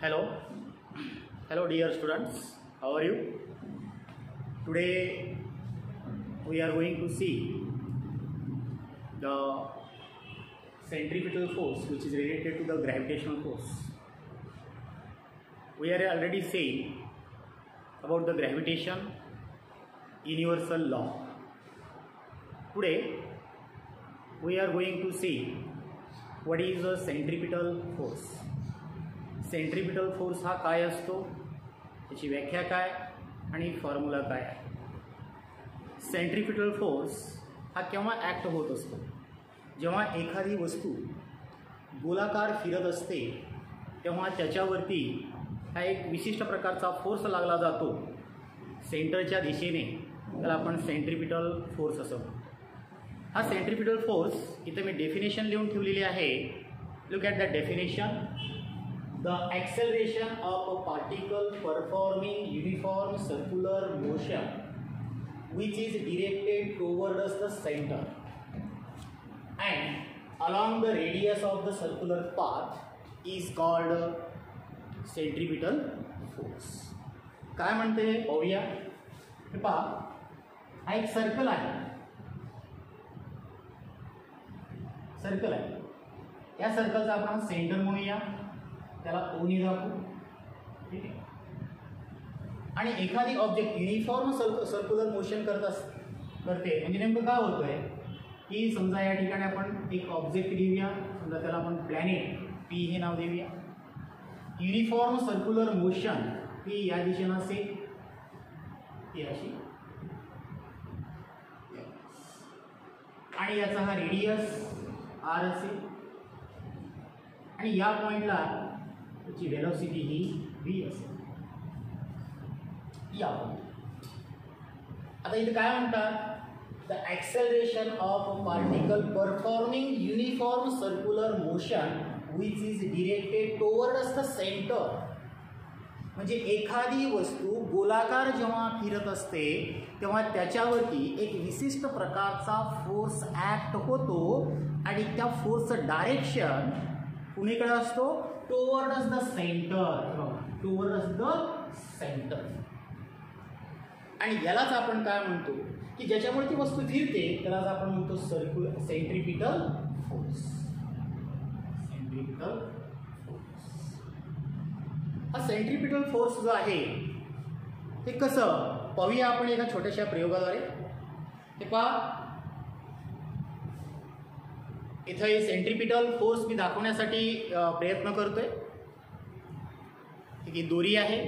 Hello, hello dear students, how are you? Today we are going to see the centripetal force which is related to the gravitational force. We are already saying about the gravitation universal law. Today we are going to see what is a centripetal force. Centripetal force हा काय असतो, त्याची व्याख्या काय आणि formula काय आहे. Centripetal force हा केव्हा ॲक्ट होत असतो, जेव्हा एखादी वस्तू गोलाकार फिरत असते तेव्हा त्याच्यावरती हा एक विशिष्ट प्रकारचा फोर्स लागला जातो सेंटरच्या दिशेने, त्याला आपण सेंट्रिपिटल फोर्स असं म्हणतो. हा सेंट्रिपिटल फोर्स इथं मी डेफिनेशन लिहून ठेवलेली आहे. Look at the definition. The acceleration of a particle performing uniform circular motion which is directed towards the center and along the radius of the circular path is called centripetal force. काय म्हणते पाहूया. हे पहा, हा एक circle आहे. Circle आहे, या सर्कलचा आपण सेंटर म्हणूया, त्याला ओनी दाखवू. ठीक आहे. आणि एखादी ऑब्जेक्ट युनिफॉर्म सर्क्युलर मोशन करते म्हणजे नेमकं काय होतं आहे की समजा या ठिकाणी आपण एक ऑब्जेक्ट लिहूया, समजा त्याला आपण प्लॅनेट पी हे नाव देऊया. युनिफॉर्म सर्क्युलर मोशन ही या दिशेनं असेल, ती अशी, आणि याचा हा रेडियस आर असेल, आणि या पॉइंटला त्याची वेलोसिटी ही v असेल. या आता इथे काय म्हणतात, the acceleration of a particle performing uniform circular motion which is directed towards the centre. म्हणजे एखादी वस्तू गोलाकार जेव्हा फिरत असते तेव्हा त्याच्यावरती एक विशिष्ट प्रकारचा फोर्स ॲक्ट होतो आणि त्या फोर्सचं डायरेक्शन कुणीकडे असतो, towards the centre. Towards the centre. आणि यालाच आपण काय म्हणतो की ज्याच्यामुळे ती वस्तू फिरते त्यालाच आपण म्हणतो सेंट्रिपिटल फोर्स. Centripetal force. हा सेंट्रिपिटल फोर्स जो आहे ते कसं पाहूया आपण एका छोट्याशा प्रयोगाद्वारे. हे पहा, इथं हे सेंट्रिपिटल फोर्स मी दाखवण्यासाठी प्रयत्न करतोय. ही दोरी आहे,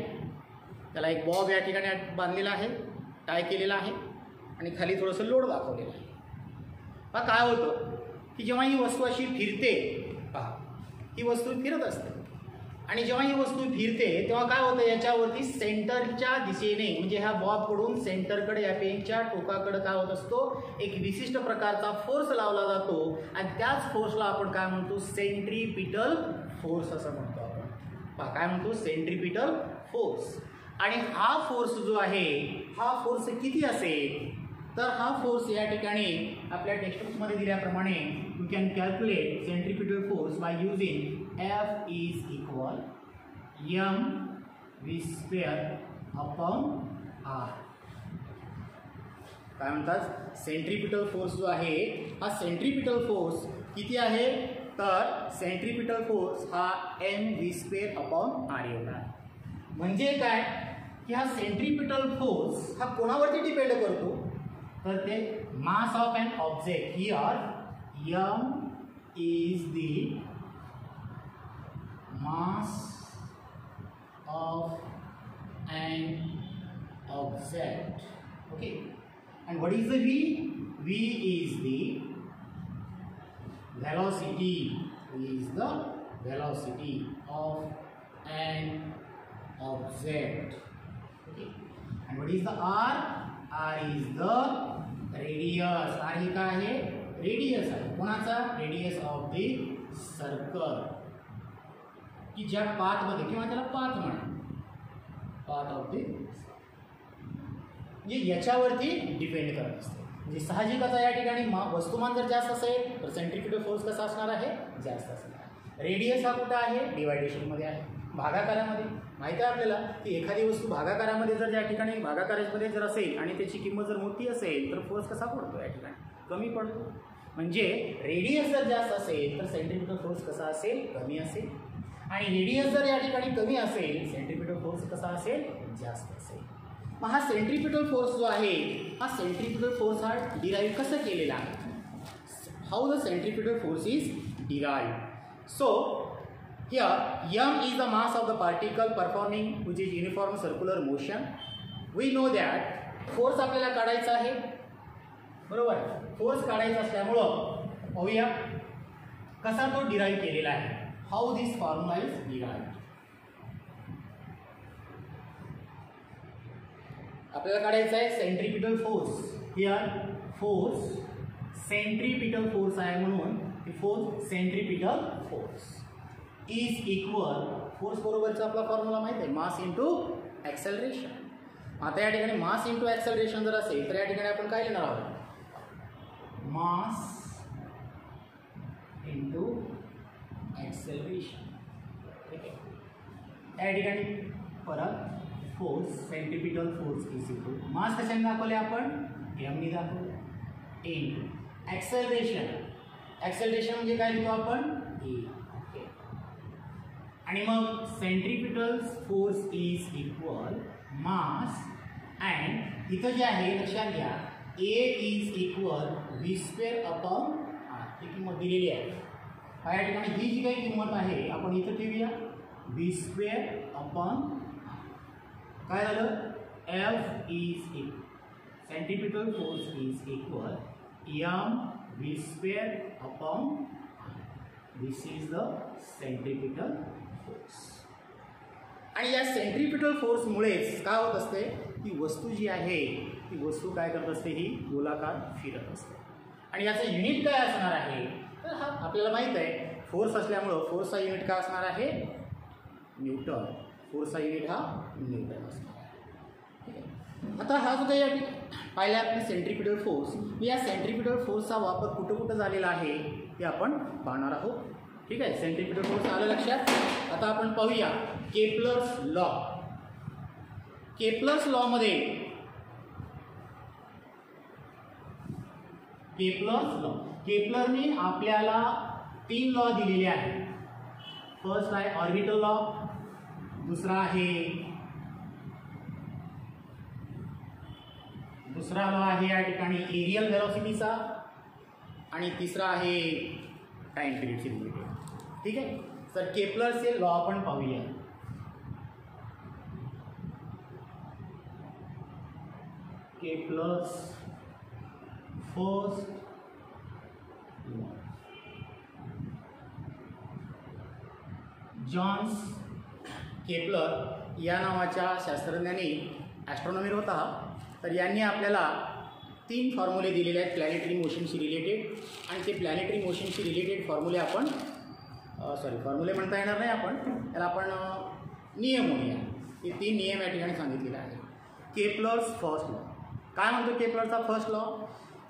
त्याला एक बॉब या ठिकाणी बांधलेला आहे, टाय केलेला आहे, आणि खाली थोडंसं लोड दाखवलेलं आहे. पहा काय होतं की जेव्हा ही वस्तू अशी फिरते, पहा ही वस्तू फिरत असते, आणि जेव्हा ही वस्तू फिरते तेव्हा काय होतं, याच्यावरती सेंटरच्या दिशेने म्हणजे ह्या बॉबकडून सेंटरकडे या पेनच्या टोकाकडे काय होत असतो, एक विशिष्ट प्रकारचा फोर्स लावला जातो, आणि त्याच फोर्सला आपण काय म्हणतो, सेंट्रिपिटल फोर्स असं म्हणतो आपण. पहा काय म्हणतो, सेंट्रिपिटल फोर्स. आणि हा फोर्स जो आहे हा फोर्स किती असेल, तर हा फोर्स या ठिकाणी आपल्या टेक्स्टबुकमध्ये दिल्याप्रमाणे you can calculate centripetal force by using F is equal mv² upon r. काय म्हणतात, सेंट्रिपिटल फोर्स जो आहे हा सेंट्रिपिटल फोर्स किती आहे, तर सेंट्रिपिटल फोर्स हा mv² अपॉन r एवढा आहे. म्हणजे काय की हा सेंट्रिपिटल फोर्स हा कोणावरती डिपेंड करतो, तर ते mass of an object. Here m is the mass of an object. Okay, and what is the v? V is the velocity. V is the velocity of an object. Okay, and what is the r? R is the radius. R हे काय आहे, radius आहे. कोणाचा, radius of the circle, की ज्या पाथमध्ये, किंवा त्याला path म्हणा, पाथ ऑफ द, म्हणजे याच्यावरती डिपेंड करत असते. म्हणजे साहजिकच या ठिकाणी वस्तुमान जर जास्त असेल तर सेंट्रिपिटल फोर्स कसा असणार आहे, जास्त असणार आहे. रेडियस हा कुठं आहे, डिवायडेशनमध्ये आहे. भागाकारामध्ये माहिती आहे आपल्याला की एखादी वस्तू भागाकारामध्ये जर या ठिकाणी भागाकारामध्ये जर असेल आणि त्याची किंमत जर मोठी असेल तर फोर्स कसा पडतो या ठिकाणी कमी पडतो. म्हणजे रेडियस जर जास्त असेल तर सेंट्रिपिटल फोर्स कसा असेल कमी असेल आणि रेडियस जर या ठिकाणी कमी असेल सेंट्रिपिटल फोर्स कसा असेल जास्त असेल. मग हा सेंट्रिपिटल फोर्स जो आहे हा सेंट्रिपिटल फोर्स हा डिराईव्ह कसं केलेला आहे. How the centripetal force is derive. So here m is the mass of the particle performing which is uniform circular motion. We know that force आपल्याला काढायचा आहे बरोबर. फोर्स काढायचा असल्यामुळं पाहूया कसा तो डिराईव्ह केलेला आहे. How this formula is derive. आपल्याला काढायचा आहे centripetal force. Here force centripetal force आहे म्हणून force centripetal force is equal force बरोबरचा आपला फॉर्म्युला माहिती आहे मास इंटू ॲक्सेलरेशन. आता या ठिकाणी मास इंटू ॲक्सेलरेशन जर असेल तर या ठिकाणी आपण काय लिहिणार आहोत मास इंटू ॲक्सेलरेशन. ठीक आहे. या ठिकाणी परत force centripetal force is equal मास कशाने दाखवले आपण एमनी दाखवलं इंटू ॲक्सेलरेशन. ॲक्सेलरेशन म्हणजे काय लिहितो आपण ए. आणि मग centripetal force is equal mass and इथं जे आहे लक्षात घ्या a is equal v square upon r. ही किंमत दिलेली आहे. या ठिकाणी ही जी काही किंमत आहे आपण इथं ठेवूया व्ही स्क्वेअर अपॉन काय झालं F is equal centripetal force is equal M V square upon this is the centripetal force. आणि या सेंट्रिपिटल फोर्समुळेच काय होत असते ती वस्तू जी आहे ती वस्तू काय करत असते ही गोलाकार फिरत असते. आणि याचं युनिट काय असणार आहे तर हा आपल्याला माहीत आहे फोर्स असल्यामुळं फोर्सचा युनिट काय असणार आहे न्यूटन. फोर्सचा युनिट हा न्यूटन असणार आहे. ठीक आहे. आता हा जो काही पाहिला आपण सेंट्रिपिटल फोर्स या सेंट्रिपिटल फोर्सचा वापर कुठं कुठं झालेला आहे ते आपण पाहणार आहोत. ठीक आहे. सेंट्रिपिटल फोर्स आलं लक्षात. आता आपण पाहूया केपलर्स लॉ. केपलर्स लॉमध्ये केपलरने आपल्याला 3 लॉ दिलेले आहेत. फर्स्ट आहे ऑर्बिटल लॉ, दुसरा लॉ आहे या ठिकाणी एरियल व्हेलॉसिटीचा आणि तिसरा आहे टाइम पिरियडशी रिलेटेड. ठीक आहे. तर केपलरचे लॉ आपण पाहूया. Kepler's first law. Johns Kepler या नावाच्या शास्त्रज्ञांनी ॲस्ट्रॉनॉमर होता. तर यांनी आपल्याला 3 फॉर्म्युले दिलेले आहेत प्लॅनेटरी मोशनशी रिलेटेड. आणि ते प्लॅनेटरी मोशनशी रिलेटेड फॉर्म्युले आपण फॉर्म्युले म्हणता येणार नाही आपण त्याला आपण नियम म्हणूया. हे 3 नियम या ठिकाणी सांगितलेले आहेत. केपलर्स फर्स्ट लॉ काय म्हणतो केपलरचा first law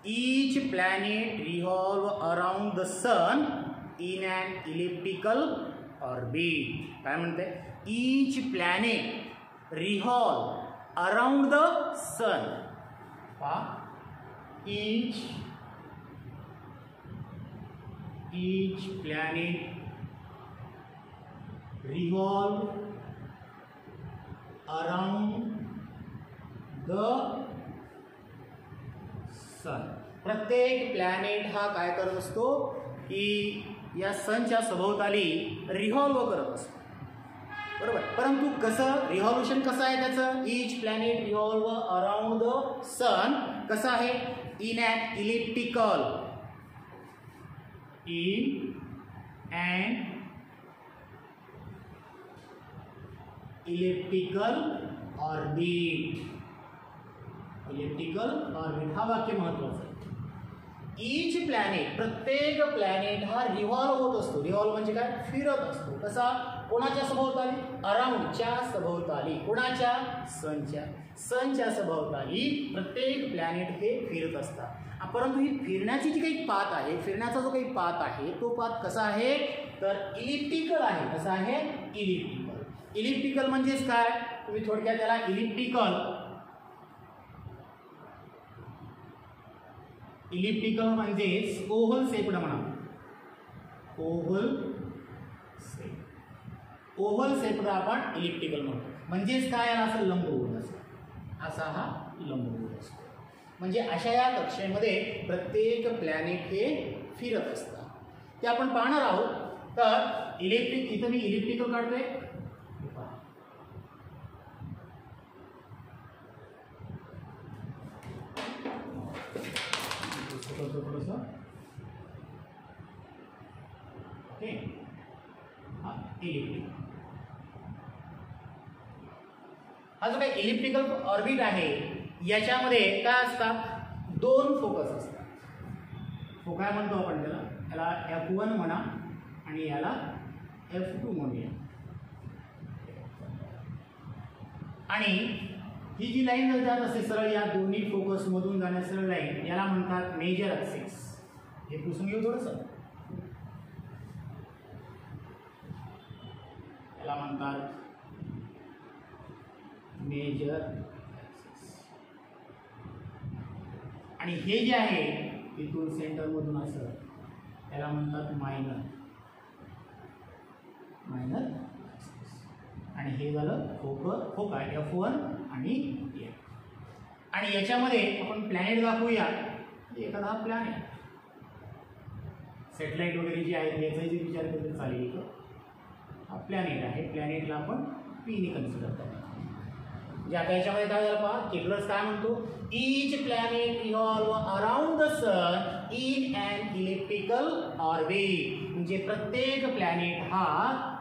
each planet revolve around the sun in an elliptical orbit. काय म्हणते each planet revolve around the sun. each planet revolve around the sun. प्रत्येक प्लॅनेट हा काय करत असतो की या सनच्या सभोवताली रिव्हॉल्व करत असतो बरोबर. परंतु कसं रिव्हॉल्युशन कसं आहे त्याचं each planet revolve around the sun कसं आहे इन ॲन इलिप्टिकल ऑर्बिट. हा वाक्य महत्वाचं आहे. ईच प्लॅनेट प्रत्येक प्लॅनेट हा रिव्हॉल्व होत असतो. रिव्हॉल्व म्हणजे काय फिरत असतो. कसा कोणाच्या सभोवताली अराउंडच्या सभोवताली. कोणाच्या सनच्या सभोवताली प्रत्येक प्लॅनेट हे फिरत असतात. परंतु ही फिरण्याची जी काही पाथ आहे, फिरण्याचा जो काही पाथ आहे तो पाथ कसा आहे तर इलिप्टिकल आहे. कसा आहे इलिप्टिकल. इलिप्टिकल म्हणजेच काय तुम्ही थोडक्यात त्याला इलिप्टिकल म्हणजेच ओव्हल शेप्ड म्हणा. ओव्हल शेप्ड आपण इलिप्टिकल म्हणतो. म्हणजेच काय याला असं लंबगोल असतो. असा हा लंबगोल असतो. म्हणजे अशा या कक्षेमध्ये प्रत्येक प्लॅनेट हे फिरत असतात. ते आपण पाहणार आहोत. तर इथं मी इलिप्टिकल काढतोय. ओके इलिप्टिकल हा जो काही इलिप्टिकल ऑर्बिट आहे याच्यामध्ये काय असतात दोन फोकस असतात. फोकाय म्हणतो आपण त्याला. याला F1 म्हणा आणि याला F2 म्हणूया. आणि ही जी लाईन जात असते सरळ या दोन्ही फोकस मधून जाण्यास सरळ लाईन याला म्हणतात मेजर ॲक्सिस. हे पुसून घेऊ थोडंसं. याला म्हणतात मेजर ॲक्सिस. आणि हे जे आहे इथून सेंटर मधून असं याला म्हणतात मायनर ॲक्सिस. आणि हे झालं फोकाय F1 आणि F. आणि याच्यामध्ये आपण प्लॅनेट दाखवूया. एखादा हा प्लॅनेट सॅटेलाइट वगैरे जे आहे याचाही जे विचार केला चालेल. हा प्लॅनेट आहे. प्लॅनेटला आपण पीने कन्सिडर करतो. म्हणजे आता याच्यामध्ये काय झालं पहा केप्लर काय म्हणतो each planet revolve around the sun in an elliptical orbit. म्हणजे प्रत्येक प्लॅनेट हा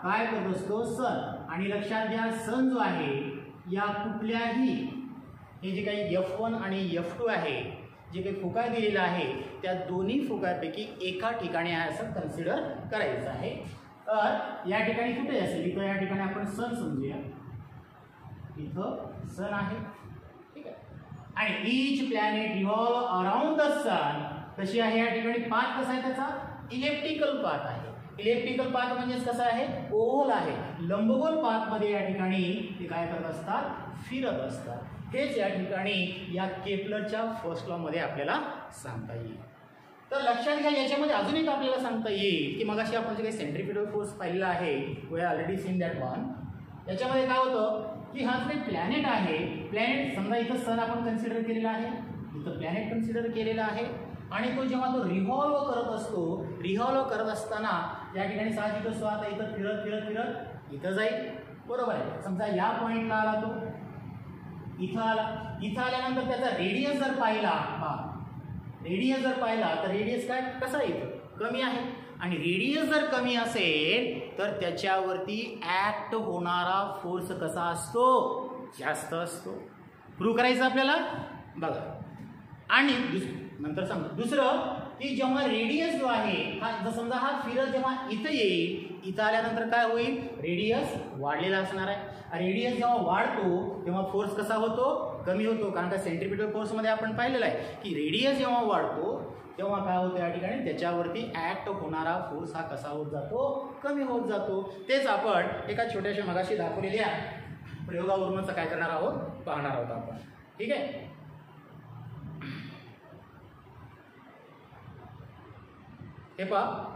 काय करत असतो सन. आणि लक्षात घ्या सन जो आहे या कुठल्याही हे जे काही F1 आणि F2 आहे जे काही फोकाय दिलेला आहे त्या दोन्ही फोकायपैकी एका ठिकाणी आहे असं कन्सिडर करायचं आहे. तर या ठिकाणी कुठे असेल इथं या ठिकाणी आपण सन समजूया. इथं सन आहे. ठीक आहे. आणि each planet revolve around the sun कशी आहे या ठिकाणी पाथ कसा आहे त्याचा इलिप्टिकल पाथ आहे. इलिप्टिकल पाथ म्हणजेच कसा आहे ओव्हल आहे. लंबगोल पाथ मध्ये या ठिकाणी ते काय करत असतात फिरत असतात. हेच या ठिकाणी या केप्लरच्या फर्स्ट लॉ मध्ये आपल्याला सांगता येईल. तर लक्षात घ्या याच्यामध्ये अजून एक आपल्याला सांगता येईल की मगाशी आपण जे काही सेंट्रिफ्युगल फोर्स पाहिलेला आहे we have already seen that one. याच्यामध्ये काय होतं की हा जो प्लॅनेट आहे प्लॅनेट समजा इथं सन आपण कन्सिडर केलेला आहे. इथं प्लॅनेट कन्सिडर केलेला आहे. आणि तो जेव्हा तो रिव्हॉल्व करत असतो रिव्हॉल्व करत असताना या ठिकाणी साहजिक असतो आता इथं फिरत फिरत फिरत इथं जाईल. बरोबर आहे. समजा या पॉईंटला आला तो इथं आला. इथं आल्यानंतर त्याचा रेडियस जर पाहिला रेडियस जर पाहिला तर रेडियस काय कसा इथं कमी आहे. आणि रेडियस जर कमी असेल तर त्याच्यावरती ऍक्ट होणारा फोर्स कसा असतो जास्त असतो. प्रूव्ह करायचं आपल्याला बघा. आणि नंतर समजा दुसरं की जेव्हा रेडियस जो आहे हा जर समजा हा फिरत जेव्हा इथं येईल इथं आल्यानंतर काय होईल रेडियस वाढलेला असणार आहे. रेडियस जेव्हा वाढतो तेव्हा फोर्स कसा होतो कमी होतो. कारण का सेंट्रिपिटल फोर्समध्ये आपण पाहिलेलं आहे की रेडियस जेव्हा वाढतो तेव्हा काय होतं या ठिकाणी त्याच्यावरती ऍक्ट होणारा फोर्स हा कसा होत जातो कमी होत जातो. तेच आपण एका छोट्याशा मगाशी दाखवलेल्या प्रयोगावरूनच काय करणार आहोत पाहणार आहोत आपण. ठीक आहे. हे पहा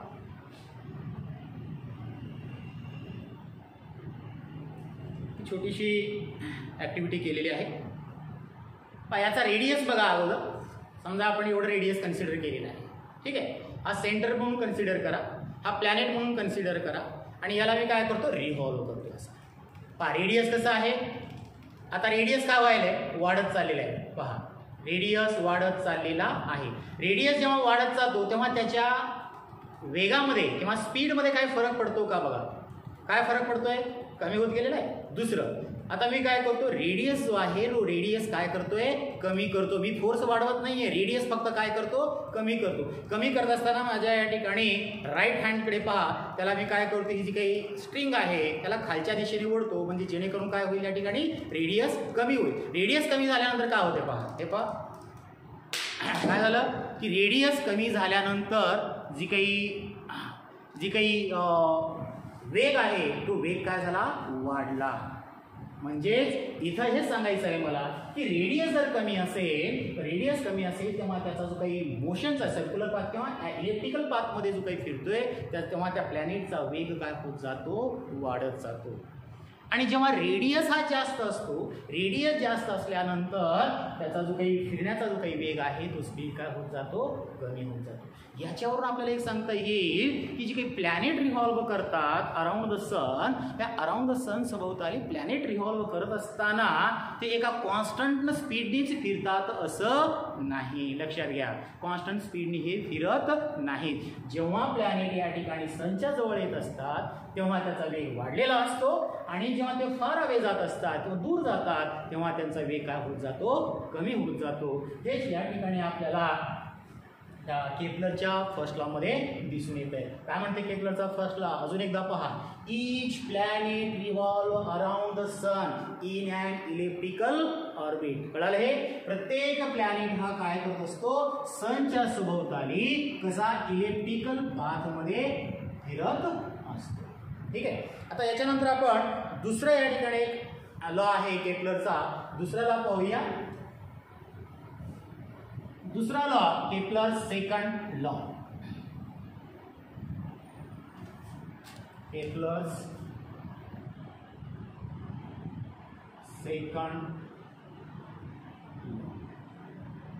छोटीशी ऍक्टिव्हिटी केलेली आहे. पहा याचा रेडियस बघा अगोदर. समजा आपण एवढं रेडियस कन्सिडर केलेलं आहे. ठीक आहे. हा सेंटर म्हणून कन्सिडर करा. हा प्लॅनेट म्हणून कन्सिडर करा. आणि याला मी काय करतो रिव्हॉल्व करतो असा. पहा रेडियस कसं आहे आता रेडियस काय व्हायलंय वाढत चाललेलं आहे. पहा रेडियस वाढत चाललेला आहे. रेडियस जेव्हा वाढत जातो तेव्हा त्याच्या वेगामध्ये किंवा स्पीडमध्ये काय फरक पडतो का बघा. काय फरक पडतोय कमी होत गेलेला आहे. दुसरं आता मी काय करतो रेडियस जो आहे रेडियस काय करतोय कमी करतो. मी फोर्स वाढवत नाहीये रेडियस फक्त काय करतो कमी करतो. कमी करत असताना माझ्या या ठिकाणी राईट हँडकडे पहा त्याला मी काय करतो ही जी काही स्ट्रिंग आहे त्याला खालच्या दिशेने ओढतो म्हणजे जेणेकरून काय होईल या ठिकाणी रेडियस कमी होईल. रेडियस कमी झाल्यानंतर काय होते पहा. हे पहा काय झालं की रेडियस कमी झाल्यानंतर जी काही वेग आहे तो वेग काय झाला, वाढला. म्हणजेच इथं हे सांगायचं आहे मला की रेडियस जर कमी असेल तेव्हा त्याचा जो काही मोशनचा सर्क्युलर पाथ किंवा इलेक्ट्रिकल पाथमध्ये जो काही फिरतोय तेव्हा त्या प्लॅनेटचा वेग काय होत जातो, वाढत जातो. आणि जेव्हा रेडियस हा जास्त असतो, रेडियस जास्त असल्यानंतर त्याचा जो काही फिरण्याचा जो काही वेग आहे तो स्पीड काय होत जातो, कमी होत जातो. याच्यावरून आपल्याला एक सांगता येईल की जी काही प्लॅनेट रिव्हॉल्व करतात अराउंड द सन, त्या अराउंड द सन सभोवताली प्लॅनेट रिव्हॉल्व करत असताना ते एका कॉन्स्टंट स्पीडनेच फिरतात असं नाही. लक्षात घ्या, कॉन्स्टंट स्पीडने हे फिरत नाहीत. जेव्हा प्लॅनेट या ठिकाणी सनच्या जवळ येत असतात तेव्हा त्याचा वेग वाढलेला असतो आणि जेव्हा ते फार अवे जात असतात किंवा दूर जातात तेव्हा त्यांचा वेग काय होत जातो, कमी होत जातो. हेच या ठिकाणी आपल्याला केपलरच्या फर्स्ट लॉ मध्ये दिसून येत आहे. काय म्हणते केपलरचा फर्स्ट लॉ, अजून एकदा पहा. Each planet revolve around the sun in an electrical orbit. कळालं हे? प्रत्येक प्लॅनेट हा काय करत असतो, सनच्या सभोवताली कसा इलेक्ट्रिकल पाथ मध्ये फिरत असतो. ठीक आहे. आता याच्यानंतर आपण दुसरा या ठिकाणी एक लॉ आहे केपलरचा, दुसरा लॉ पाहूया. दूसरा law Kepler second law. Kepler's second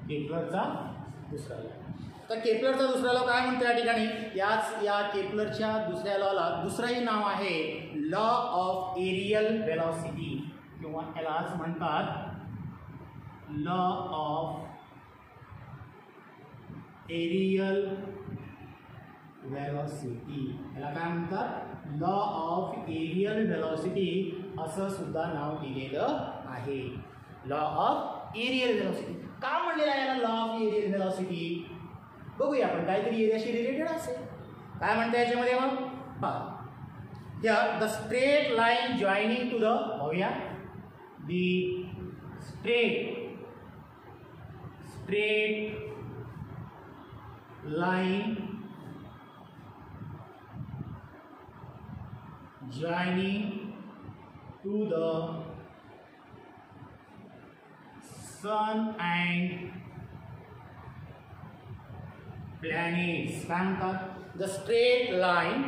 केपलरचा दुसरा लॉ. तर केपलरचा दुसरा लॉ काय म्हणतो या ठिकाणी, या केपलरच्या दुसऱ्या लॉला दुसरंही नाव आहे लॉ ऑफ एरियल वेलॉसिटी किंवा यालाच म्हणतात लॉ ऑफ एरियल वेलॉसिटी. याला काय म्हणतात, लॉ ऑफ एरियल वेलॉसिटी असं सुद्धा नाव दिलेलं आहे. लॉ ऑफ एरियल वेलॉसिटी का म्हणलेलं आहे याला लॉ ऑफ एरियल वेलॉसिटी, बघूया आपण. काहीतरी एरियाशी रिलेटेड असेल. काय म्हणते याच्यामध्ये मग पहा, the straight line joining to the, बघूया, the straight line joining to the sun and planets. काय म्हणतात, the straight line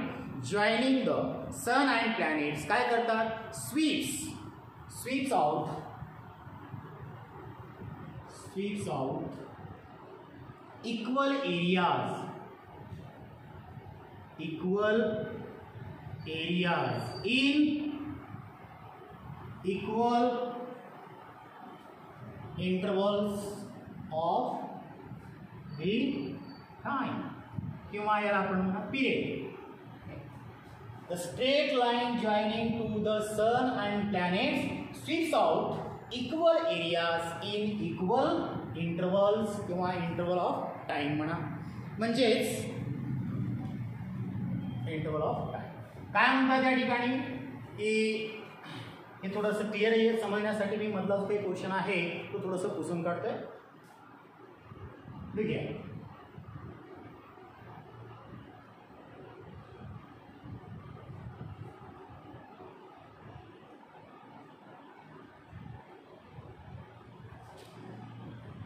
joining the sun and planets काय करतात, sweeps out equal areas in equal intervals of the time किंवा याला आपण म्हणा period. The straight line joining to the sun and planets sweeps out equal areas in equal intervals किंवा interval of time म्हणा, म्हणजेच interval of time. काय म्हणतात या ठिकाणी की हे थोडंसं क्लिअर आहे समजण्यासाठी मी मधला जो काही क्वेश्चन आहे तो थोडंसं पुसून काढतोय. ठीक आहे.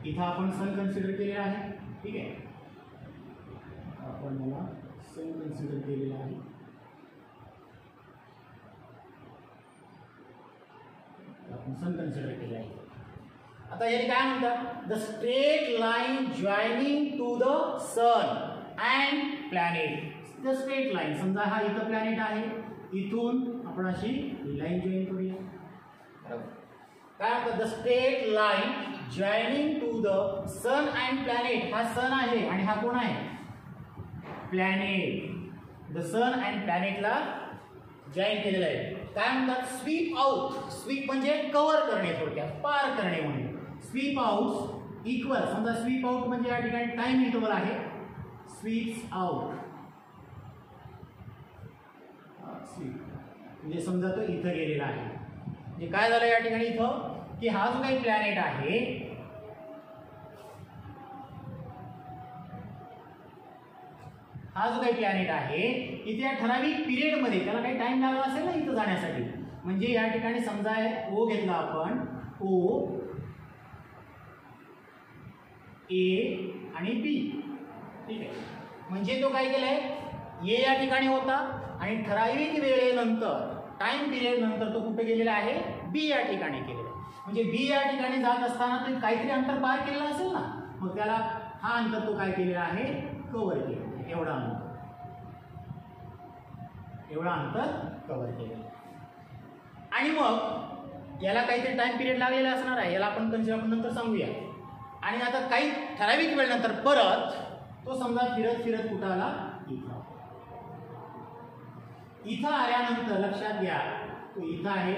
इथं आपण सन कन्सिडर केलेला आहे. ठीक आहे, आपण मला सन कन्सिडर केलेला आहे. आपण सन कन्सिडर केले आहे. आता याने काय म्हणतात, the straight line joining to the sun and planet. The straight line, समजा हा इथं प्लॅनेट आहे, इथून आपण अशी लाईन जॉईन करूया. काय म्हणतात, the straight line joining to the sun and planet. हा सन आहे आणि हा कोण आहे, प्लॅनेट. द सन अँड प्लॅनेटला जॉईन केलेलं आहे. काय म्हणतात, स्वीप आउट. स्वीप म्हणजे कव्हर करणे, थोडक्यात पार करणे म्हणून. स्वीप आउट इक्वल, समजा स्वीप आउट म्हणजे या ठिकाणी टाइम इंटरवल आहे. स्वीप्स आउट म्हणजे समजा तो इथं गेलेला आहे. म्हणजे काय झालं या ठिकाणी इथं की हा जो काही प्लॅनेट आहे हा जो काही प्लॅनेट आहे इथे या ठराविक पिरियडमध्ये त्याला काही टाइम लागला असेल ना इथं जाण्यासाठी. म्हणजे या ठिकाणी समजा ओ घेतला आपण, ओ ए आणि बी, ठीक आहे. म्हणजे तो काय केलाय, ए या ठिकाणी होता आणि ठराविक वेळेनंतर टाइम पिरियड नंतर तो कुठे गेलेला आहे, बी या ठिकाणी केलेला आहे. म्हणजे बी या ठिकाणी जात असताना तो काहीतरी अंतर पार केलेलं असेल ना, मग त्याला हा अंतर तो काय केलेला आहे, कव्हर केलेला आहे. एवढा अंतर कव्हर केलेलं आहे. आणि मग याला काहीतरी टाइम पिरियड लागलेला असणार आहे, याला आपण नंतर सांगूया. आणि आता काही ठराविक वेळ नंतर परत तो समजा फिरत फिरत कुठं आला, इथं आल्यानंतर लक्षात घ्या तो इथं आहे.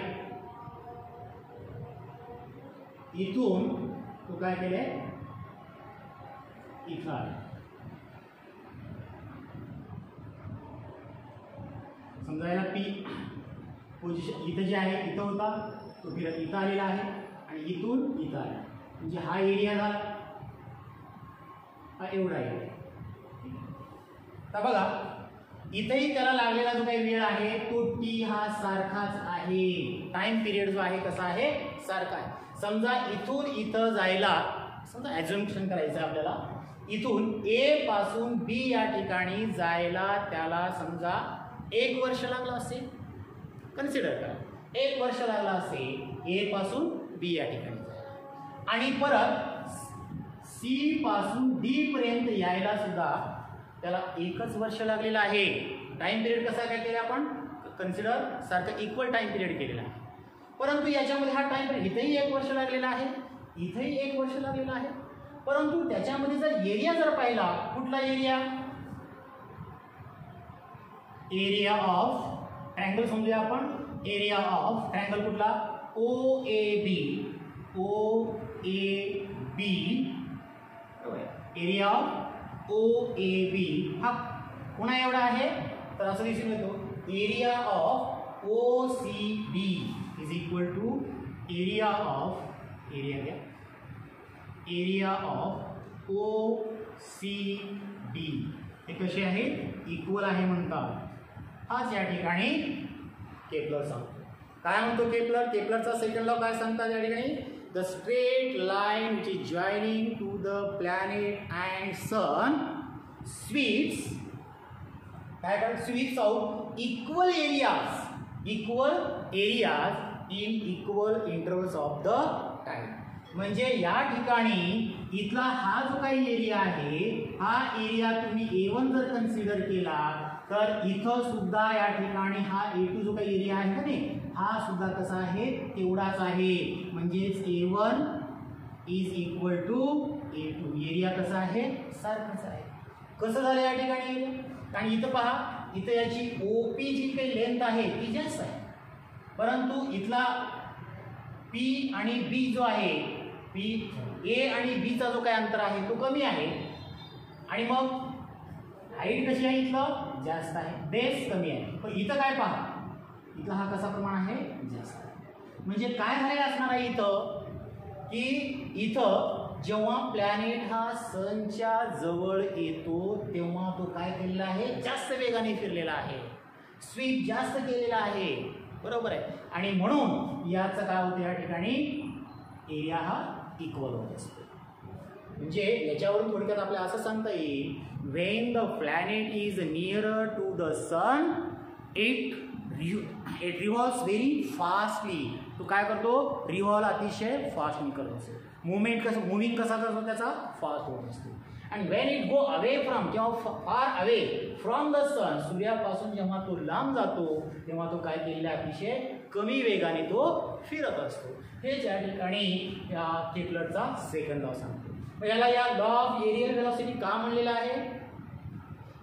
इथून तो काय केले, इथं आला. समजा याला पी पोझिशन इथं जे आहे इथं होता, तो फिरत इथं आलेला आहे आणि इथून इथं आला. म्हणजे हा एरिया झाला, हा एवढा एरिया. तर बघा इथेही त्याला लागलेला जो काही वेळ आहे तो टी हा सारखाच आहे. टाइम पिरियड जो आहे कसा आहे, सारखा आहे. समजा इथून इथं जायला, समजा ॲझम्पशन करायचं आपल्याला, इथून ए पासून बी या ठिकाणी जायला त्याला समजा 1 वर्ष लागला असेल, कन्सिडर करा 1 वर्ष लागला असेल ए पासून बी या ठिकाणी जायला. आणि परत सी पासून डी पर्यंत यायला सुद्धा त्याला 1च वर्ष लागलेला आहे. टाइम पिरियड कसा काय केला आपण, कन्सिडर सारखं इक्वल टाइम पिरियड केलेला आहे. परंतु याच्यामध्ये हा टाइम पिरियड इथेही 1 वर्ष लागलेला आहे, इथेही 1 वर्ष लागलेला आहे. परंतु त्याच्यामध्ये जर एरिया जर पाहिला, कुठला एरिया, एरिया ऑफ ट्रायंगल समजूया आपण. एरिया ऑफ ट्रायंगल कुठला, ओ A B, O A B, area of O A B हा पुन्हा एवढा आहे. तर असं दिसून येतो area of O C D is equal to area of, area of O C D. हे कसे आहे, इक्वल आहे म्हणतात. हाच या ठिकाणी केपलर सांगतो. काय म्हणतो केपलरचा सेकंड लॉ काय सांगतात या ठिकाणी, the straight line which is joining to the planet and sun sweeps out equal areas in equal intervals of the time. म्हणजे या ठिकाणी इथला हा जो काही एरिया आहे, हा एरिया तुम्ही A1 जर कन्सिडर केला तर इथं सुद्धा या ठिकाणी हा A2 जो काही एरिया आहे का नाही, हा सुद्धा कसा आहे, तेवढाच आहे. म्हणजेच A1 is equal to A2. Area कसा आहे, सारखाच आहे. कसं झालं या ठिकाणी एरिया, कारण इथं पहा, इथं याची OP जी काही लेंथ आहे ती जास्त आहे, परंतु इथला P आणि B जो आहे, A आणि B चा जो काही अंतर आहे तो कमी आहे. आणि मग हाईट कशी आहे, इथलं जास्त आहे, बेस कमी आहे. पण इथं काय पहा, इथं हा कसा प्रमाण आहे, जास्त आहे. म्हणजे काय झालेलं असणार आहे इथं, की इथं जेव्हा प्लॅनेट हा सनच्या जवळ येतो तेव्हा तो काय केलेला आहे, जास्त वेगाने फिरलेला आहे, स्वीप जास्त केलेला आहे, बरोबर आहे. आणि म्हणून याचं काय होतं, या ठिकाणी एरिया हा इक्वल होत असतो. म्हणजे याच्यावरून थोडक्यात आपल्याला असं सांगता येईल, when the planet is nearer to the sun it revolves very fastly. तो काय करतो, रिव्हॉल्व अतिशय फास्टली करत असतो. मुव्हिंग कसा करतो, त्याचा फास्ट होत असतो. and when it go away from, जेव्हा फार अवे फ्रॉम द सन, सूर्यापासून जेव्हा तो लांब जातो तेव्हा तो काय केलेला, अतिशय कमी वेगाने तो फिरत असतो. हेच या ठिकाणी या केपलरचा सेकंड लॉ सांगतो. याला या लॉ ऑफ एरियल व्हेलॉसिटी का म्हणलेला आहे,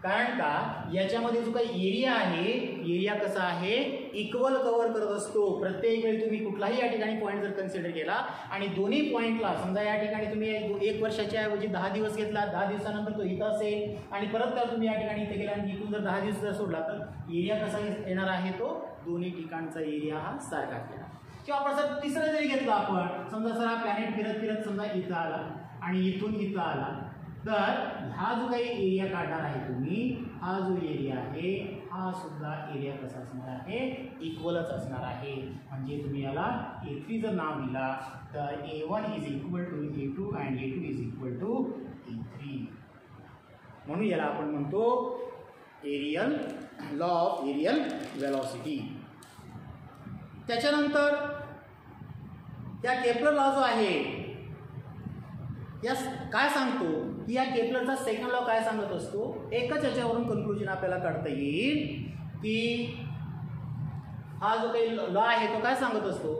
कारण का याच्यामध्ये जो काही एरिया आहे, एरिया कसा आहे, इक्वल कव्हर करत असतो. प्रत्येक वेळी तुम्ही कुठलाही या ठिकाणी पॉईंट जर कन्सिडर केला आणि दोन्ही पॉईंटला समजा या ठिकाणी तुम्ही 1 वर्षाच्या ऐवजी 10 दिवस घेतला, 10 दिवसानंतर तो इथं असेल आणि परत तर तुम्ही या ठिकाणी इथे गेला आणि इथून जर 10 दिवस जर सोडला तर एरिया कसा येणार आहे, तो दोन्ही ठिकाणचा एरिया हा सारखाच येणार. किंवा आपण जर तिसरं जरी घेतलं, आपण समजा सर हा प्लॅनेट फिरत फिरत समजा इथं आला आणि इथून इथं आला, तर हा जो काही एरिया काढणार आहे तुम्ही, हा जो एरिया आहे हा सुद्धा एरिया कसा असणार आहे, इक्वलच असणार आहे. म्हणजे तुम्ही याला A3 जर नाव दिला तर A1 is equal to A2 and A2 is equal to A3. म्हणून याला आपण म्हणतो areal law of areal velocity. त्याच्यानंतर त्या केपलर लॉ जो आहे या काय सांगतो की या केपलरचा सेकंड लॉ काय सांगत असतो, एकच याच्यावरून कन्क्लुजन आपल्याला काढता येईल की हा जो काही लॉ आहे तो काय सांगत असतो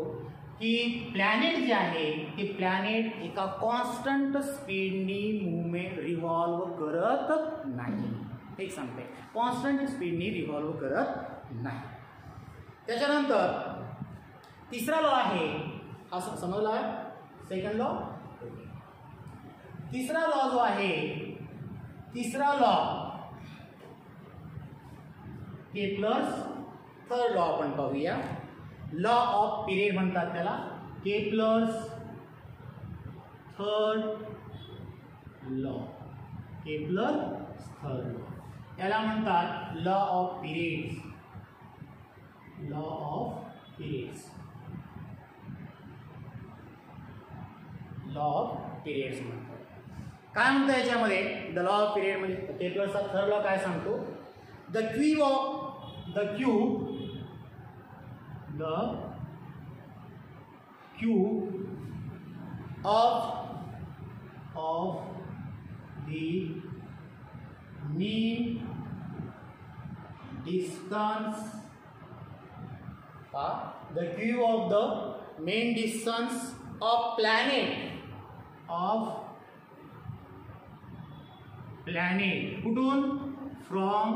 की प्लॅनेट जे आहे ते प्लॅनेट एका कॉन्स्टंट स्पीडनी मुवमेंट रिव्हॉल्व करत नाही. एक सांगते कॉन्स्टंट स्पीडनी रिव्हॉल्व करत नाही. त्याच्यानंतर तिसरा लॉ आहे, हा समजला सेकंड लॉ. तिसरा लॉ जो आहे, तिसरा लॉ केपलर्स थर्ड लॉ आपण पाहूया. लॉ ऑफ पिरियड म्हणतात त्याला, Kepler's third law. Kepler third law याला म्हणतात law of periods. Law of periods, law of periods म्हणतात. काय म्हणतं याच्यामध्ये द लॉ ऑफ पिरियड म्हणजे केपलरचा थर्ड लॉ काय सांगतो, the cube of the mean distance, the cube of the mean distance of planet कुठून, from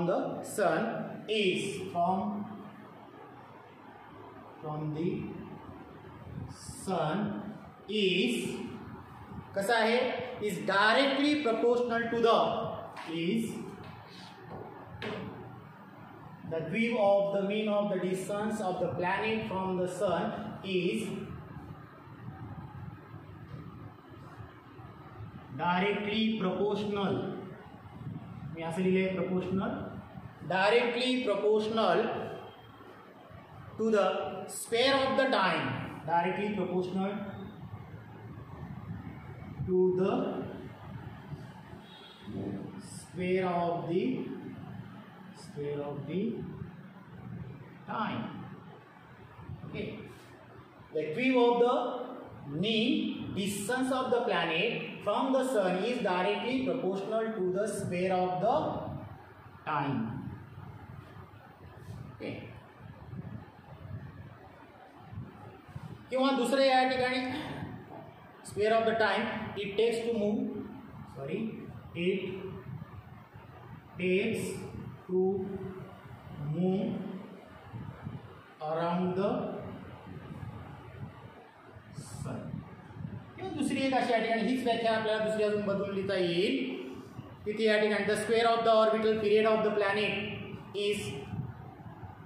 the sun is from the sun is कसा आहे, is directly proportional to the cube of the mean of the distance of the planet from the sun is directly proportional. मी असं लिहिले proportional, directly proportional to the square of the time. Directly proportional to the square of the time. Okay, the cube of the mean distance of the planet from the sun is directly proportional to the square of the time. Okay. किंवा दुसरे या ठिकाणी square of the time, it takes to move around the sun. किंवा दुसरी एक अशी या ठिकाणी हीच व्याख्या आपल्याला दुसरी अजून बदलून लिहिता येईल. तिथे या ठिकाणी the square of the orbital period of the planet is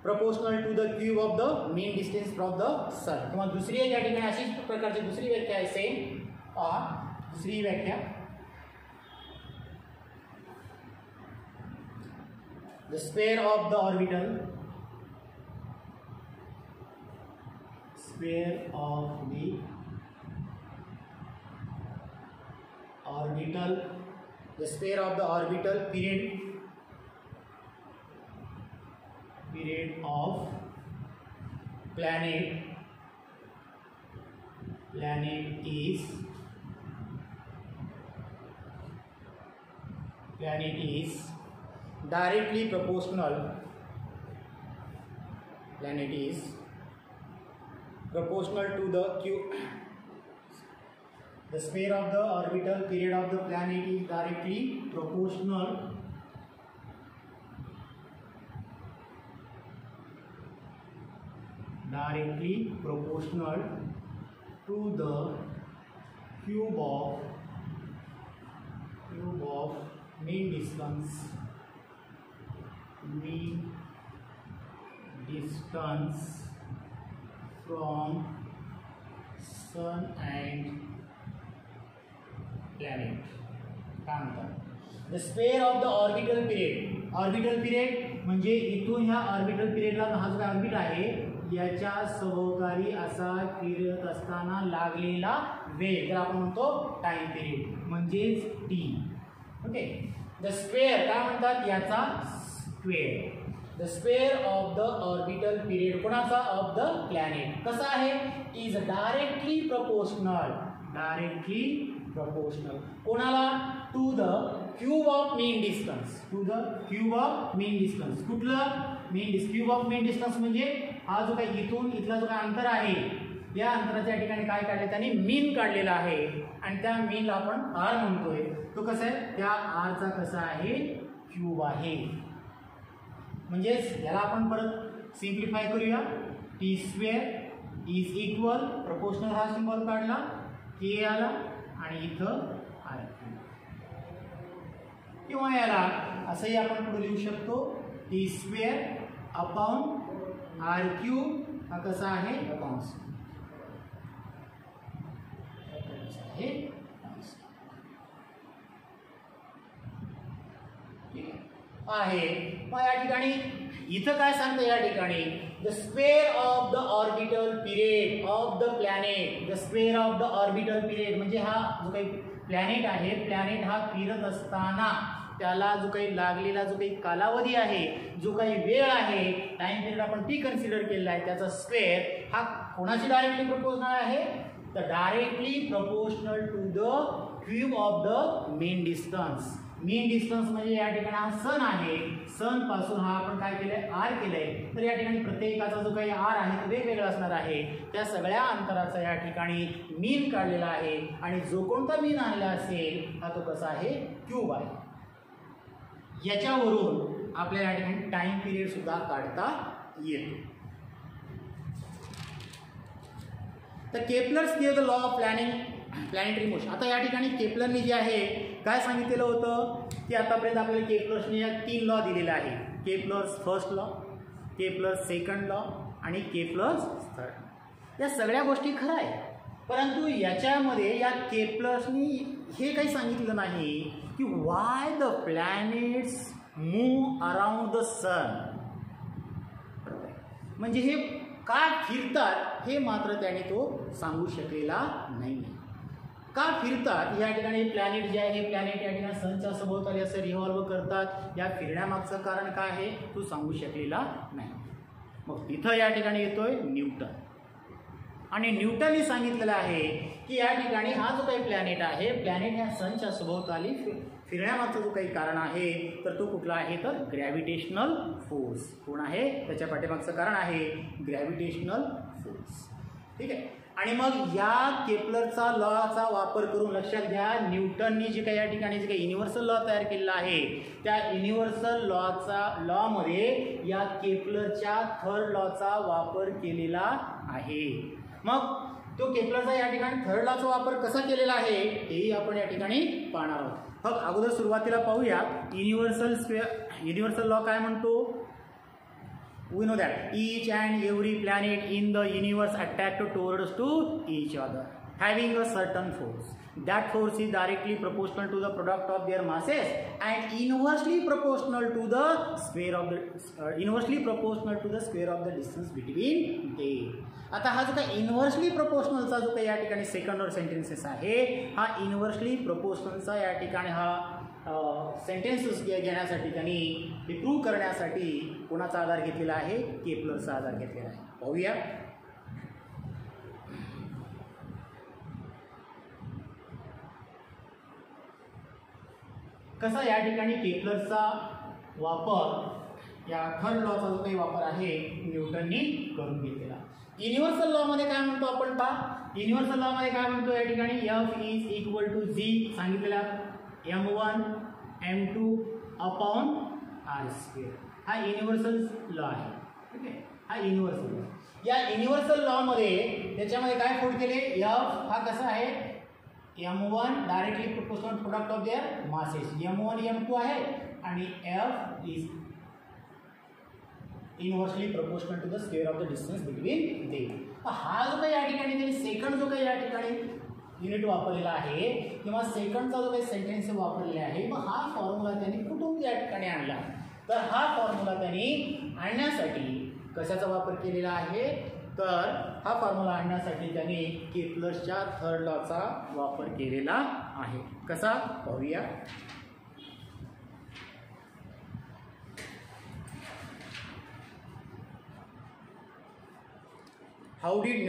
proportional to the cube of the mean distance from the sun. किंवा दुसरी एक या ठिकाणी अशीच प्रकारची दुसरी व्याख्या आहे सेम. दुसरी व्याख्या the square of the orbital period of planet is directly proportional to the the square of the orbital period of the planet is directly proportional to the cube of mean distance from sun and planet काय म्हणतात. The square of the orbital period. Orbital period म्हणजे इथून ह्या orbital पिरियडला हा जो orbit आहे याच्या सभोवताली असा फिरत असताना लागलेला वेळ तर आपण म्हणतो टाइम पिरियड म्हणजेच टी. ओके. द स्क्वेअर काय म्हणतात याचा square. The square of the orbital period कोणाचा ऑफ द प्लॅनेट कसा आहे is directly proportional. Directly proportional कोणाला to the cube of mean distance. To the cube of mean distance. कुठलं mean cube of mean distance म्हणजे हा जो काही इथून इथला जो काही अंतर आहे या अंतराच्या ठिकाणी काय काढले त्याने मीन काढलेला आहे आणि त्या मीनला आपण आर म्हणतोय. तो कसा आहे त्या आरचा कसा आहे क्यूब आहे. म्हणजेच याला आपण परत सिम्प्लिफाय करूया. T square is equal proportional हा सिम्बॉल काढला के आला आणि इथं आर किंवा याला असंही आपण पुढे लिहू शकतो T square upon R cube हा कसा आहे आहे. मग या ठिकाणी इथं काय सांगतं या ठिकाणी the square of the orbital period of the planet. The square of the orbital period म्हणजे हा जो काही प्लॅनेट आहे प्लॅनेट हा फिरत असताना त्याला जो काही लागलेला जो काही कालावधी आहे जो काही वेळ आहे टाइम पिरियड आपण टी कन्सिडर केलेला आहे त्याचा स्क्वेअर हा कोणाची डायरेक्टली प्रोपोर्शनल आहे तर directly proportional to the cube of the mean distance. Mean distance म्हणजे या ठिकाणी हा सन आहे. सन पासून हा आपण काय केलंय आर केलंय तर या ठिकाणी प्रत्येकाचा जो काही आर आहे तो वेगवेगळा असणार आहे. त्या सगळ्या अंतराचा या ठिकाणी मीन काढलेला आहे आणि जो कोणता मीन आणला असेल हा तो कसा आहे क्यूब आहे. याच्यावरून आपल्याला या ठिकाणी टाइम पिरियड सुद्धा काढता येतो. तर Kepler's give the law of planetary motion. आता या ठिकाणी केपलरने जे आहे काय सांगितलेलं होतं की आतापर्यंत आपल्याला केपलर्सने या 3 लॉ दिलेला आहे. Kepler's first law, Kepler's second law आणि केपलर्स थर्ड. या सगळ्या गोष्टी खरं आहे परंतु याच्यामध्ये या केपलर्सनी हे काही सांगितलं नाही की why the planets move around the sun. म्हणजे हे का फिरतात हे मात्र त्याने तो सांगू शकलेला नाही. का फिरतात या ठिकाणी प्लॅनेट जे आहे हे प्लॅनेट या ठिकाणी सनच्या सभोवताली असं रिव्हॉल्व करतात या फिरण्यामागचं कारण काय आहे तो सांगू शकलेला नाही. मग इथं या ठिकाणी येतोय न्यूटन आणि न्यूटनने सांगितलेलं आहे की या ठिकाणी हा जो काही प्लॅनेट आहे प्लॅनेट या सनच्या सभोवताली फिरण्यामागचं जो काही कारण आहे तर तो कुठला आहे तर ग्रॅव्हिटेशनल फोर्स. कोण आहे त्याच्या पाठीमागचं कारण आहे ग्रॅव्हिटेशनल फोर्स. ठीक आहे. आणि मग या केपलरचा लॉचा वापर करून लक्षात घ्या न्यूटननी जे काही या ठिकाणी जे काही युनिव्हर्सल लॉ तयार केलेला आहे त्या युनिव्हर्सल लॉमध्ये या केपलरच्या थर्ड लॉचा वापर केलेला आहे. मग तो केपलरचा या ठिकाणी थर्ड लॉचा वापर कसा केलेला आहे हेही आपण या ठिकाणी पाहणार आहोत. मग अगोदर सुरुवातीला पाहूया युनिव्हर्सल लॉ काय म्हणतो. We know that each and every planet in the universe attract towards to each other having a certain force. That force is directly proportional to the product of their masses and inversely proportional to the square of the distance between them. आता हा जो काही inversely प्रोपोर्शनलचा जो काही या ठिकाणी second order sentences आहे हा इन्व्हर्सली प्रोपोर्शनलचा या ठिकाणी हा सेंटेन्सेस घेण्यासाठी त्यांनी हे प्रूव्ह करण्यासाठी कोणाचा आधार घेतलेला आहे केपलरचा आधार घेतलेला आहे. पाहूया. कसा या ठिकाणी केपलरचा वापर या थर्ड लॉचा जो काही वापर आहे न्यूटननी करून घेतलेला. युनिव्हर्सल लॉ मध्ये काय म्हणतो आपण पहा. युनिव्हर्सल लॉ मध्ये काय म्हणतो या ठिकाणी F इज इक्वल टू जी सांगितलेला m1 m2 upon r square. हा युनिव्हर्सल लॉ आहे. ठीक आहे. हा युनिव्हर्सल लॉ. या युनिव्हर्सल लॉ मध्ये त्याच्यामध्ये काय कोड केले F हा कसा आहे m1 directly proportional product of their masses m1 m2 आहे आणि F is inversely proportional to the square of the distance between they. हा जो काही या ठिकाणी त्यांनी सेकंड जो काही या ठिकाणी युनिट वापरलेला आहे किंवा सेकंडचा जो काही सेंटेन्स वापरलेला आहे, मग हा फॉर्म्युला त्यांनी कुठून या ठिकाणी आणला, तर हा फॉर्म्युला त्यांनी आणण्यासाठी कशाचा वापर केलेला आहे, तर हा फॉर्म्युला आणण्यासाठी त्यांनी केपलरच्या थर्ड लॉचा वापर केलेला आहे. कसा पाहूया. How did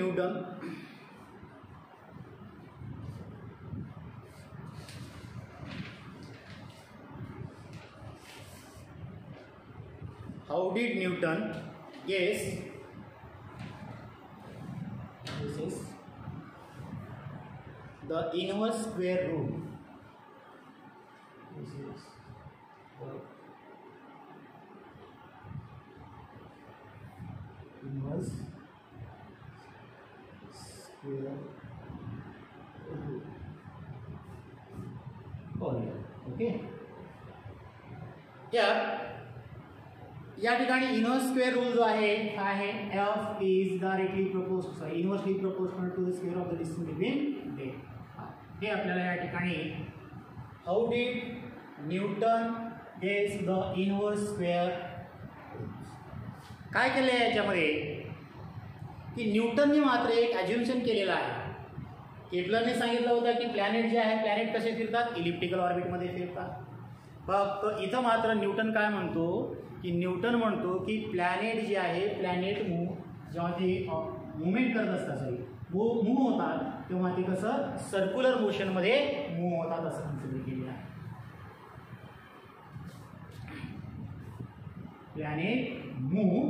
Newton guess this is the inverse square rule. This is the inverse square rule. Okay. या ठिकाणी इनवर्स स्क्वेअर रूल जो आहे F is directly inversely proportional to the square of the distance between they. हे आपल्याला या ठिकाणी how did Newton guess the inverse square. काय केलं आहे याच्यामध्ये की न्यूटनने मात्र एक ॲज्युम्शन केलेलं आहे. केपलरने सांगितलं होतं की प्लॅनेट जे आहे प्लॅनेट कसे फिरतात, इलिप्टिकल ऑर्बिटमध्ये फिरतात. फक्त इथं मात्र न्यूटन काय म्हणतो की प्लॅनेट जे आहे प्लॅनेट जेव्हा ते मुवमेंट करत असतात मूव्ह होतात तेव्हा ते कसं सर्क्युलर मोशनमध्ये मूव्ह होतात असं कन्सिडर केलेलं आहे. Planet move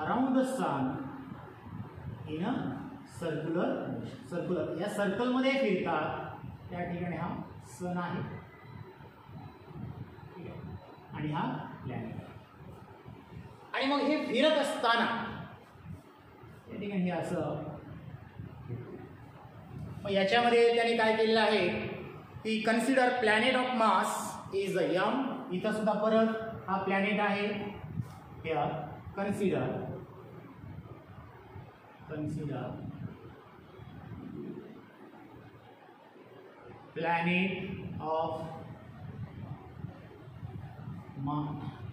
around the sun in a circular या सर्कलमध्ये फिरतात. त्या ठिकाणी हा सन आहे आणि हा प्लॅनेट. आणि मग हे फिरत असताना या ठिकाणी हे असं, मग याच्यामध्ये त्यांनी काय केलेलं आहे की consider planet of mass is a M. इथं सुद्धा परत हा प्लॅनेट आहे. Consider planet of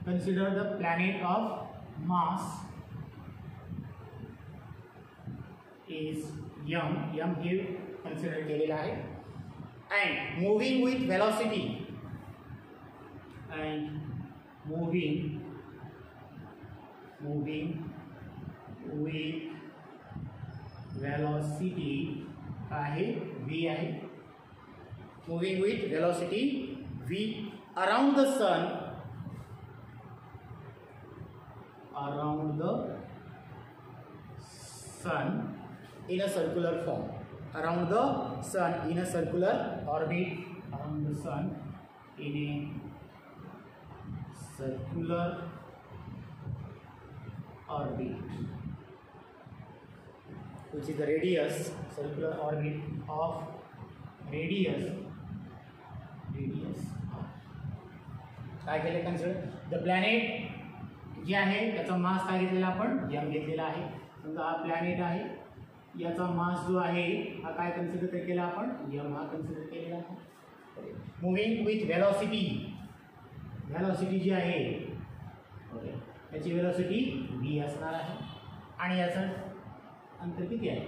consider the planet of mass is m here consider केलेला आहे. and moving with velocity आहे v आहे. moving with velocity v around the sun in a circular form, around the sun in a circular orbit, around the sun in a circular orbit, which is the radius, circular orbit of radius काय केले consider the planet जे आहे त्याचा मास काय घेतलेला आपण M घेतलेला आहे. समजा हा प्लॅनेट आहे, याचा मास जो आहे हा काय कन्सिडर केला आपण यम हा कन्सिडर केलेला आहे. मुव्हिंग विथ व्हेलॉसिटी जी आहे त्याची व्हेलॉसिटी v असणार आहे आणि याचं अंतर किती आहे,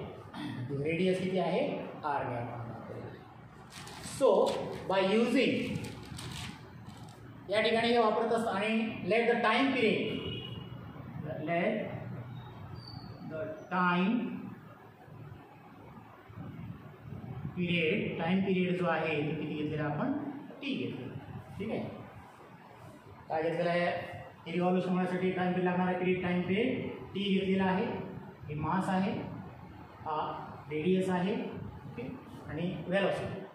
रेडियस किती आहे r घ्या. सो बाय युजिंग या ठिकाणी हे वापरत असतं आणि लेट द टाइम पिरियड जो आहे तो किती घेतलेला आपण टी घेतलेला. ठीक आहे, काय घेतलेला आहे रिव्हॉल्यूशन होण्यासाठी टाइम पिरियड लागणारा पिरियड टाइम पिरियड टी घेतलेला आहे. हे मास आहे, हा रेडियस आहे, ओके, आणि व्हेलॉसिटी.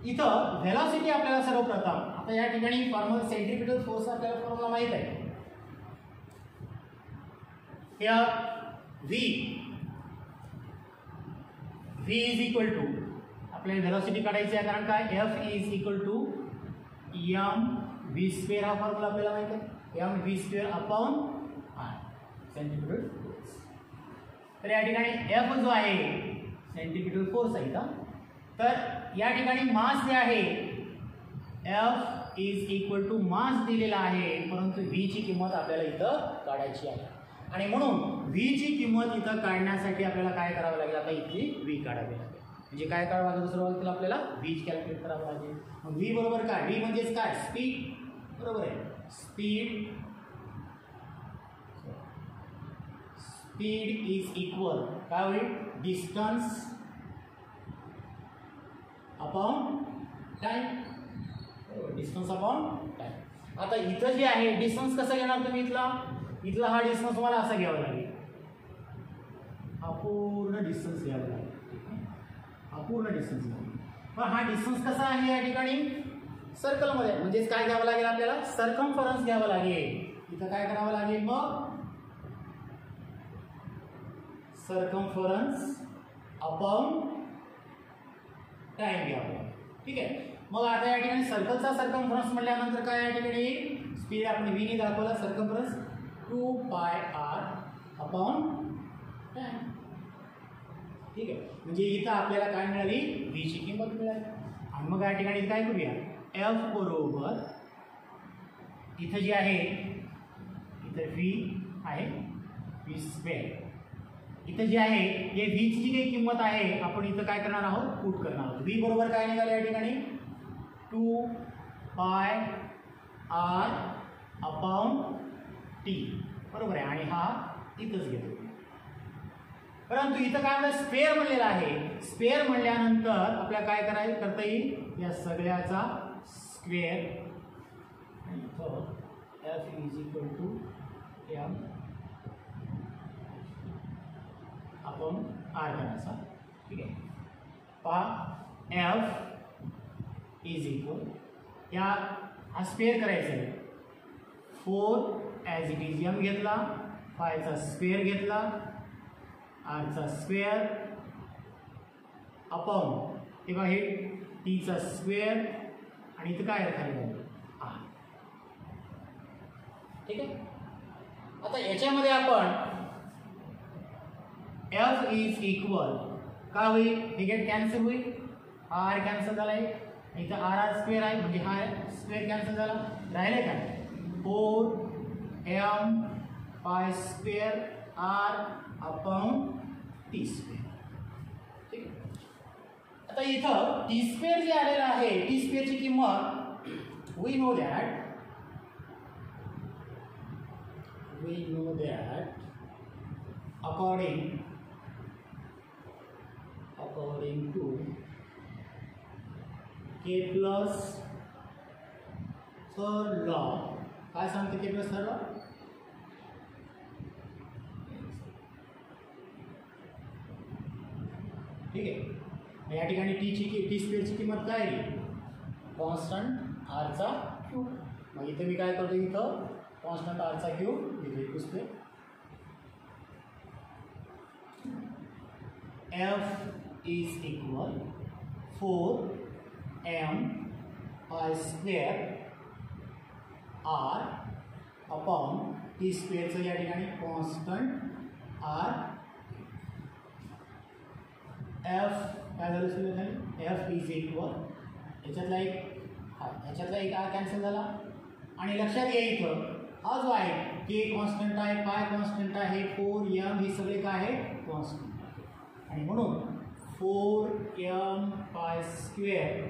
इथं व्हेलॉसिटी आपल्याला सर्वप्रथम आता या ठिकाणी फॉर्म्युला सेंट्रिपिटल फोर्स आपल्याला फॉर्म्युला माहित आहे. या v इज इक्वल टू आपल्याला व्हेलॉसिटी काढायची आहे कारण काय f is equal to M V square हा फॉर्म्युला आपल्याला माहिती आहे, M V square upon R centimetre force. तर या ठिकाणी एफ जो आहे सेंटीमीटर फोर्स आहे का, तर या ठिकाणी मास जे आहे F is equal to mass दिलेला आहे, परंतु व्ही ची किंमत आपल्याला इथं काढायची आहे. आणि म्हणून व्ही ची किंमत इथं काढण्यासाठी आपल्याला काय करावं लागेल, आता इथली व्ही काढावी लागेल. म्हणजे काय करावं लागेल, दुसरं वाक्यात आपल्याला व्ही कॅल्क्युलेट करावं लागेल. मग व्ही बरोबर काय, व्ही म्हणजेच काय, स्पीड. बरोबर आहे, स्पीड इज इक्वल काय होईल, distance upon time. Distance upon time. आता इथं जे आहे डिस्टन्स कसं घेणार तुम्ही, इथला हा डिस्टन्स तुम्हाला असा घ्यावा लागेल, हा पूर्ण डिस्टन्स घ्यावा लागेल, हा पूर्ण डिस्टन्स. पण हा डिस्टन्स कसा आहे या ठिकाणी सर्कलमध्ये, म्हणजेच काय घ्यावं लागेल आपल्याला, सर्कम्फरन्स घ्यावं लागेल. इथं काय करावं लागेल, मग सर्कम्फरन्स अपॉन टाइम घ्यावं लागेल. ठीक आहे. मग आता या ठिकाणी सर्कलचा सर्कम्फरन्स म्हटल्यानंतर काय या ठिकाणी स्पीड आपण व्ही ने दाखवला, सर्कम्फरन्स 2πr अपॉन टाइम. ठीक आहे. म्हणजे इथं आपल्याला काय मिळाली, व्ही ची किंमत मिळाली. आणि मग या ठिकाणी काय करूया, एफ बरोबर इथं जे आहे इथं व्ही आहे व्ही स्क्वेअर, इथं जे आहे हे व्ही ची जी काही किंमत आहे आपण इथं काय करणार आहोत, पुट करणार आहोत. व्ही बरोबर काय निघालं या ठिकाणी 2πr अपॉन टी. बरोबर आहे. आणि हा इथंच घेतो. परंतु इथं काय म्हणलं, स्क्वेअर म्हणलेला आहे. स्क्वेअर म्हणल्यानंतर आपल्याला काय करता येईल, या सगळ्याचा स्क्वेअर. इथं F is equal to M upon R करायचा. ठीक आहे. पहा एफ इज इक्वल, या हा स्क्वेअर करायचा आहे, 4 ॲज इट इज एम घेतला, फायचा स्क्वेअर घेतला, आरचा स्क्वेअर अपॉन तेव्हा हे टीचा स्क्वेअर आणि इथं काय खाली झालं आर. ठीक आहे. आता याच्यामध्ये आपण एफ इज इक्वल काय होईल, हे गेट कॅन्सल होईल, आर कॅन्सल झाला आहे, इथं आर स्क्वेअर आहे म्हणजे हा स्क्वेअर कॅन्सल झाला, राहिले काय 4m pi square R upon T square. ठीक आहे. आता इथं टी स्क्वेअर जे आलेलं आहे, टी स्क्वेअरची किंमत we know that according to K plus third law. काय सांगते K plus third law? ठीक आहे. या ठिकाणी टी स्क्वेअरची किंमत काय आहे, कॉन्स्टंट आरचा क्यूब. मग इथे मी काय करतो, इथं कॉन्स्टंट आरचा क्यूब लिहितो पुसते. F is equal 4m pi square R upon T स्क्वेअरचं या ठिकाणी कॉन्स्टंट आर. एफ काय झालं सुरू खाली, एफ इज इक्वल याच्यातला एक आर कॅन्सल झाला. आणि लक्षात घ्या इथं हा जो आहे के कॉन्स्टंट आहे, पाय कॉन्स्टंट आहे, 4m हे सगळे काय आहे कॉन्स्टंट. आणि म्हणून 4m पाय स्क्वेअर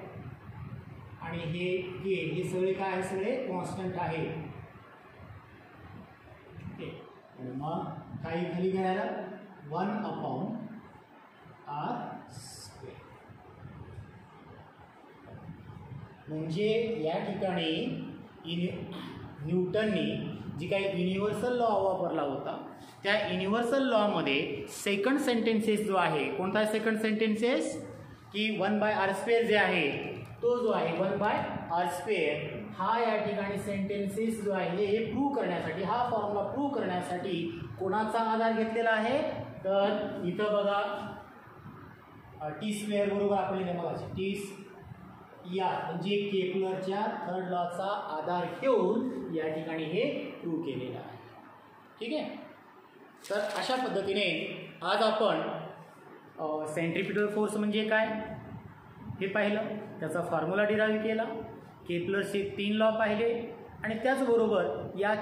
आणि हे के हे सगळे काय आहे, सगळे कॉन्स्टंट आहे. ओके. आणि मग काही खाली घ्यायला 1 अपॉन आर स्क्वेअर. म्हणजे या ठिकाणी न्यूटननी जी काही युनिव्हर्सल लॉ वापरला होता, त्या युनिव्हर्सल लॉमध्ये सेकंड सेंटेन्सेस जो आहे, कोणता सेकंड सेंटेन्सेस, की 1/r² जे आहे तो जो आहे 1/r², हा या ठिकाणी सेंटेन्सेस जो आहे हे प्रूव्ह करण्यासाठी, हा फॉर्म्युला प्रूव्ह करण्यासाठी कोणाचा आधार घेतलेला आहे, तर इथं बघा टी स्क्वेअर बरोबर आपण लिहिले बघा टी या म्हणजे केपलरच्या थर्ड लॉचा आधार घेऊन या ठिकाणी हे प्रूव्ह केलेलं आहे. ठीक आहे. तर अशा पद्धतीने आज आपण सेंट्रिपिटल फोर्स म्हणजे काय हे पाहिलं, त्याचा फॉर्म्युला डिराईव्ह केला, केपलरचे 3 लॉ पाहिले आणि त्याचबरोबर या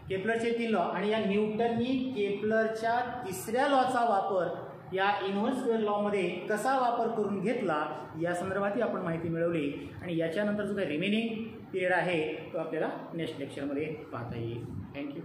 केपलरचे 3 लॉ आणि या न्यूटननी केपलरच्या 3ऱ्या लॉचा वापर या इन्व्हर्स स्क्वेअर लॉमध्ये कसा वापर करून घेतला या संदर्भातही आपण माहिती मिळवली. आणि याच्यानंतर जो काही रिमेनिंग पिरियड आहे तो आपल्याला नेक्स्ट लेक्चरमध्ये पाहता येईल. थँक्यू.